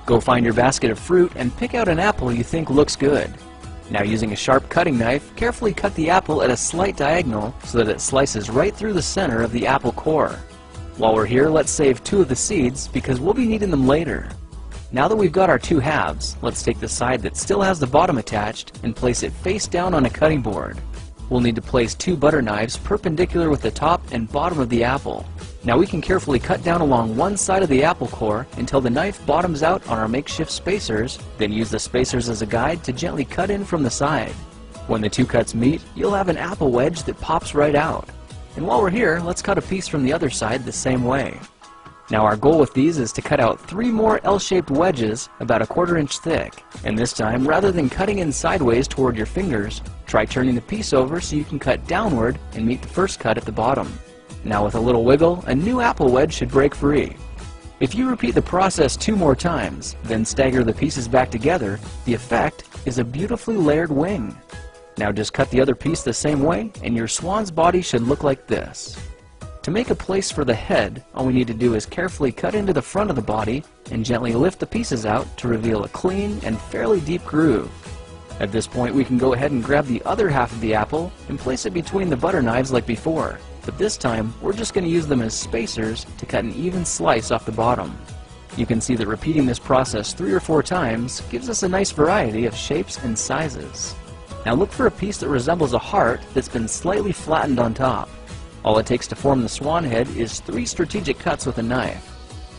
Go find your basket of fruit and pick out an apple you think looks good. Now, using a sharp cutting knife, carefully cut the apple at a slight diagonal so that it slices right through the center of the apple core. While we're here, let's save 2 of the seeds because we'll be needing them later. Now that we've got our 2 halves, let's take the side that still has the bottom attached and place it face down on a cutting board. We'll need to place 2 butter knives perpendicular with the top and bottom of the apple. Now we can carefully cut down along one side of the apple core until the knife bottoms out on our makeshift spacers, then use the spacers as a guide to gently cut in from the side. When the 2 cuts meet, you'll have an apple wedge that pops right out. And while we're here, let's cut a piece from the other side the same way. Now our goal with these is to cut out 3 more L-shaped wedges about a 1/4 inch thick. And this time, rather than cutting in sideways toward your fingers, try turning the piece over so you can cut downward and meet the first cut at the bottom. Now with a little wiggle, a new apple wedge should break free. If you repeat the process 2 more times, then stagger the pieces back together, the effect is a beautifully layered wing. Now just cut the other piece the same way, and your swan's body should look like this. To make a place for the head, all we need to do is carefully cut into the front of the body and gently lift the pieces out to reveal a clean and fairly deep groove. At this point, we can go ahead and grab the other half of the apple and place it between the butter knives like before. But this time, we're just going to use them as spacers to cut an even slice off the bottom. You can see that repeating this process 3 or 4 times gives us a nice variety of shapes and sizes. Now look for a piece that resembles a heart that's been slightly flattened on top. All it takes to form the swan head is 3 strategic cuts with a knife.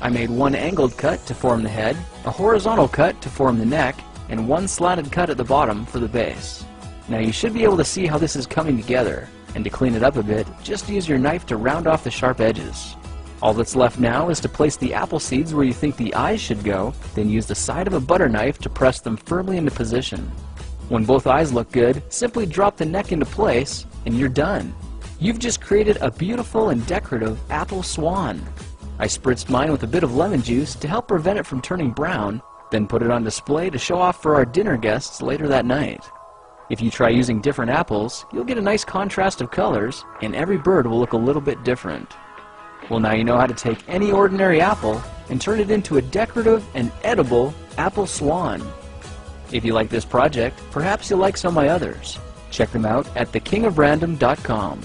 I made 1 angled cut to form the head, a horizontal cut to form the neck, and 1 slanted cut at the bottom for the base. Now you should be able to see how this is coming together. And to clean it up a bit, just use your knife to round off the sharp edges. All that's left now is to place the apple seeds where you think the eyes should go, then use the side of a butter knife to press them firmly into position. When both eyes look good, simply drop the neck into place, and you're done. You've just created a beautiful and decorative apple swan. I spritzed mine with a bit of lemon juice to help prevent it from turning brown, then put it on display to show off for our dinner guests later that night. If you try using different apples, you'll get a nice contrast of colors, and every bird will look a little bit different. Well, now you know how to take any ordinary apple and turn it into a decorative and edible apple swan. If you like this project, perhaps you'll like some of my others. Check them out at thekingofrandom.com.